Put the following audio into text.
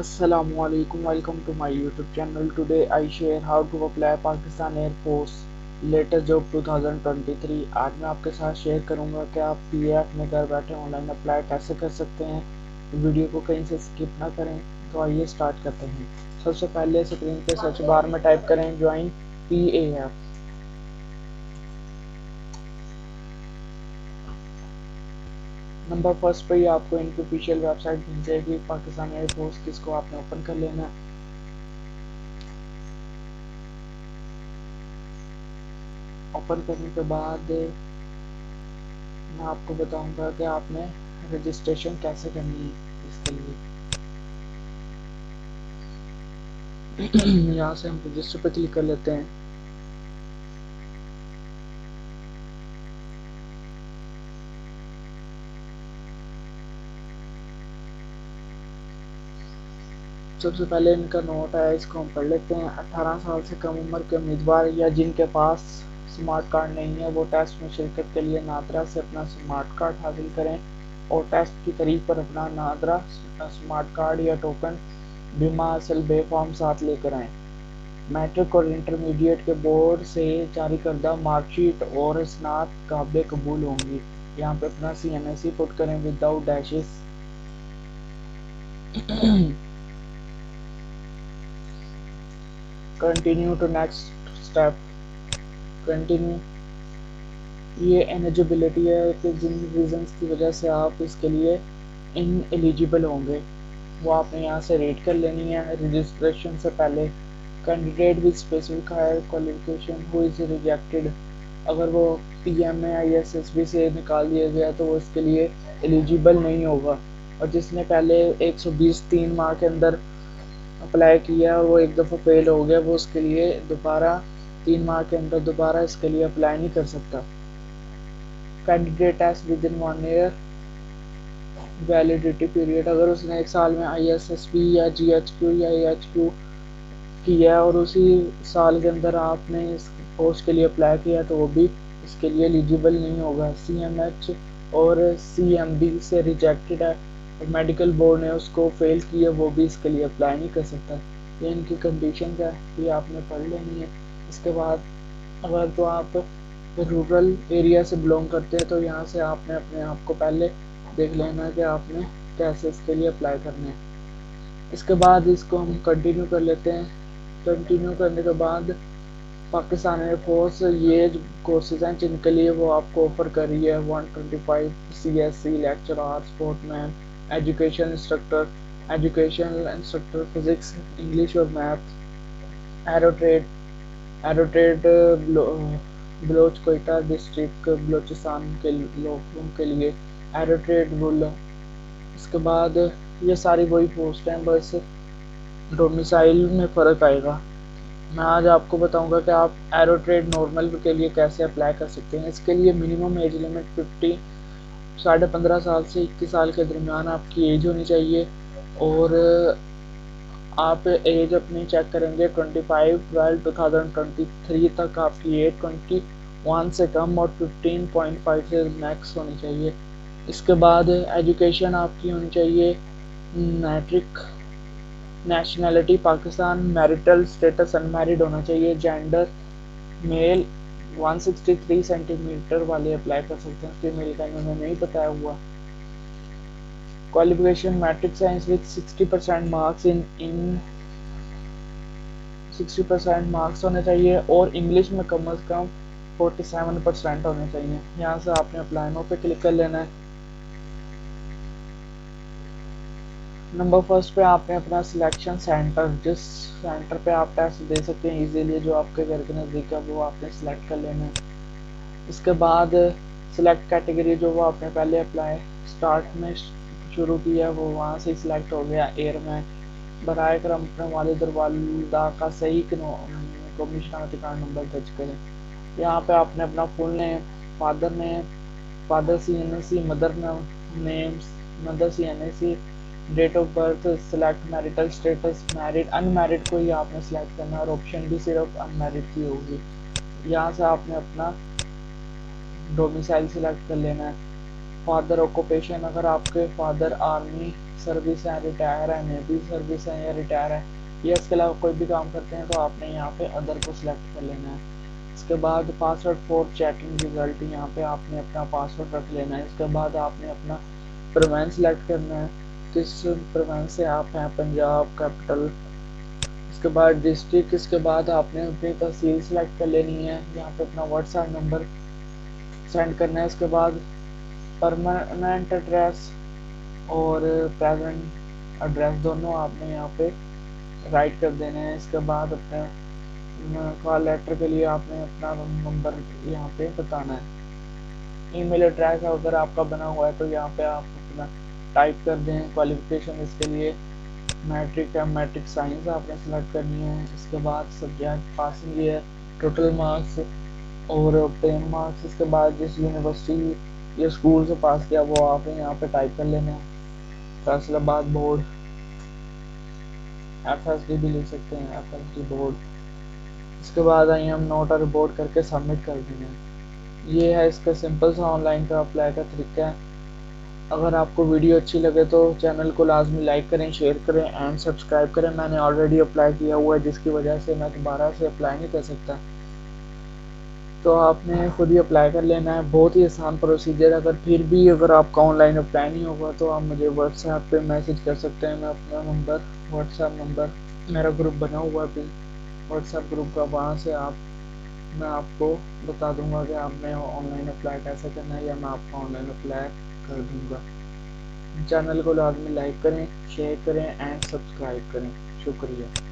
Assalamualaikum, welcome to my YouTube channel. Today I share how to apply Pakistan Air Force latest job 2023। आज मैं आपके साथ share करूंगा कि आप पीएफ में घर बैठे ऑनलाइन अप्लाई कैसे कर सकते हैं। वीडियो को कहीं से स्किप ना करें। तो आइए स्टार्ट करते हैं। सबसे पहले स्क्रीन पे सर्च बार में टाइप करें ज्वाइन पीएफ। नंबर फर्स्ट पे ही आपको इनकी ऑफिशियल वेबसाइट मिल जाएगी पाकिस्तान एयर फोर्स, जिसको आपने ओपन कर लेना है। ओपन करने के बाद मैं आपको बताऊंगा कि आपने रजिस्ट्रेशन कैसे करनी है। इसके लिए यहाँ से हम रजिस्टर पर क्लिक कर लेते हैं। सबसे पहले इनका नोट है, इसको हम पढ़ लेते हैं। 18 साल से कम उम्र के उम्मीदवार या जिनके पास स्मार्ट कार्ड नहीं है वो टेस्ट में शिरकत के लिए नादरा से अपना स्मार्ट कार्ड हासिल करें और टेस्ट की तारीख पर अपना नादरा स्मार्ट कार्ड या टोकन बीमा असल बे फॉर्म साथ लेकर आएँ। मैट्रिक और इंटरमीडिएट के बोर्ड से जारी करदा मार्कशीट और स्नात काबिल कबूल होंगी। यहाँ पे अपना CNSE पुट करें without dashes. Continue to next step. Continue. ये एलिजिबिलिटी है कि जिन रीजंस की वजह से आप इसके लिए इन एलिजिबल होंगे वो आपने यहाँ से रीड कर लेनी है। रजिस्ट्रेशन से पहले candidate with specific higher qualification who is rejected, अगर वो PMA ISSB से निकाल दिया गया तो वो इसके लिए एलिजिबल नहीं होगा। और जिसने पहले 120 मार्क के अंदर अप्लाई किया वो एक दफ़ा फेल हो गया, वो उसके लिए दोबारा 3 माह के अंदर दोबारा इसके लिए अप्लाई नहीं कर सकता। Candidate S with in 1 year validity period, अगर उसने 1 साल में ISSB या GHQ या AHQ किया और उसी साल के अंदर आपने इस पोस्ट के लिए अप्लाई किया तो वो भी इसके लिए एलिजिबल नहीं होगा। CMH और CMB से रिजेक्टेड है और मेडिकल बोर्ड ने उसको फेल किया वो भी इसके लिए अप्लाई नहीं कर सकता। ये इनकी कंडीशन है, ये आपने पढ़ लेनी है। इसके बाद अगर तो आप रूरल एरिया से बिलोंग करते हैं तो यहाँ से आपने अपने आप को पहले देख लेना है कि आपने कैसे इसके लिए अप्लाई करना है। इसके बाद इसको हम कंटिन्यू कर लेते हैं। कंटिन्यू करने के बाद पाकिस्तान एयर फोर्स ये कोर्सेज हैं जिनके लिए वो आपको ऑफर कर रही है 125 CSE lecturer, sportsman, education instructor physics, English और मैथ। एरोट्रेड बलोच कोयटा डिस्ट्रिक्ट बलोचिस्तान के लोगों के लिए एरोट्रेड वुल। इसके बाद ये सारी वही पोस्ट हैं, बस डोमिसाइल में फ़र्क आएगा। मैं आज आपको बताऊंगा कि आप एरो ट्रेड नॉर्मल के लिए कैसे अप्लाई कर सकते हैं। इसके लिए मिनिमम एज लिमिट 15 साल से 21 साल के दरमियान आपकी एज होनी चाहिए और आप एज अपनी चेक करेंगे 25/12/2023 तक आपकी एज 21 से कम और 15.5 से मैक्स होनी चाहिए। इसके बाद एजुकेशन आपकी होनी चाहिए matric, nationality Pakistan, marital status unmarried होना चाहिए, जेंडर मेल। 163 सेंटीमीटर वाले अप्लाई कर सकते हैं, फीमेल का इन्होंने नहीं बताया हुआ। Qualification matric science with 60% marks in 60% marks होने चाहिए और इंग्लिश में कम से कम 47% होने चाहिए। यहाँ से आपने अप्लाई नो पे क्लिक कर लेना है। नंबर फर्स्ट पे आपने अपना सिलेक्शन सेंटर, जिस सेंटर पे आप टेस्ट दे सकते हैं इजीली, जो आपके घर के नज़दीक है वो आपने सिलेक्ट कर लेना है। इसके बाद सिलेक्ट कैटेगरी, जो वो आपने पहले अप्लाई स्टार्ट में शुरू किया वो वहाँ से सिलेक्ट हो गया एयरमैन। बराए करम अपने वालिद और वालिदा का सही कौमी शनाख्ती कार्ड नंबर दर्ज करें। यहाँ पे आपने अपना full name, father CNSE, mother CNSE, date of birth, select marital status, married unmarried को ही आपने सिलेक्ट करना है और ऑप्शन भी सिर्फ अनमैरिड की होगी। यहाँ से आपने अपना डोमिसाइल सिलेक्ट कर लेना है। फादर ऑक्यूपेशन, अगर आपके फादर आर्मी सर्विस है, रिटायर है, नेवी सर्विस है या रिटायर है, या इसके अलावा कोई भी काम करते हैं तो आपने यहाँ पे अदर को सिलेक्ट कर लेना है। इसके बाद पासवर्ड फॉर चेकिंग रिजल्ट, यहाँ पे आपने अपना पासवर्ड रख लेना है। इसके बाद आपने अपना प्रोविंस सेलेक्ट करना है, किस प्रोविंस से आप हैं, पंजाब कैपिटल। इसके बाद डिस्ट्रिक्ट, इसके बाद आपने अपनी तहसील सेलेक्ट कर लेनी है, यहाँ पे अपना व्हाट्सएप नंबर सेंड करना है। इसके बाद परमानेंट एड्रेस और प्रेजेंट एड्रेस दोनों आपने यहाँ पे राइट कर देने हैं। इसके बाद अपने कॉल लेटर के लिए आपने अपना नंबर यहाँ पे बताना है। ईमेल एड्रेस अगर आपका बना हुआ है तो यहाँ पे आप अपना टाइप कर दें। क्वालिफिकेशन इसके लिए मैट्रिक है, मैट्रिक साइंस आपने सेलेक्ट करनी है। इसके बाद subject passing year, total marks और टेन मार्क्स। इसके बाद जिस यूनिवर्सिटी या स्कूल से पास किया वो आपने यहाँ पे टाइप कर लेना है। फैसलाबाद बोर्ड, FSD भी लिख सकते हैं, FSD बोर्ड। इसके बाद आई एम नोट रिपोर्ट करके सबमिट कर देना है। ये है इसका सिंपल सा ऑनलाइन का अप्लाई का तरीका है। अगर आपको वीडियो अच्छी लगे तो चैनल को लाजमी लाइक करें, शेयर करें एंड सब्सक्राइब करें। मैंने ऑलरेडी अप्लाई किया हुआ है जिसकी वजह से मैं दोबारा से अप्लाई नहीं कर सकता, तो आपने खुद ही अप्लाई कर लेना है। बहुत ही आसान प्रोसीजर। अगर फिर भी अगर आपका ऑनलाइन अप्लाई नहीं होगा तो आप मुझे व्हाट्सएप पे मैसेज कर सकते हैं। मैं अपना नंबर, व्हाट्सएप नंबर, मेरा ग्रुप बना हुआ है व्हाट्सएप ग्रुप का, वहाँ से मैं आपको बता दूंगा कि आपने ऑनलाइन अप्लाई कैसे करना है, या मैं आपका ऑनलाइन अप्लाई कर दूंगा। चैनल को लाजमी लाइक करें, शेयर करें एंड सब्सक्राइब करें। शुक्रिया।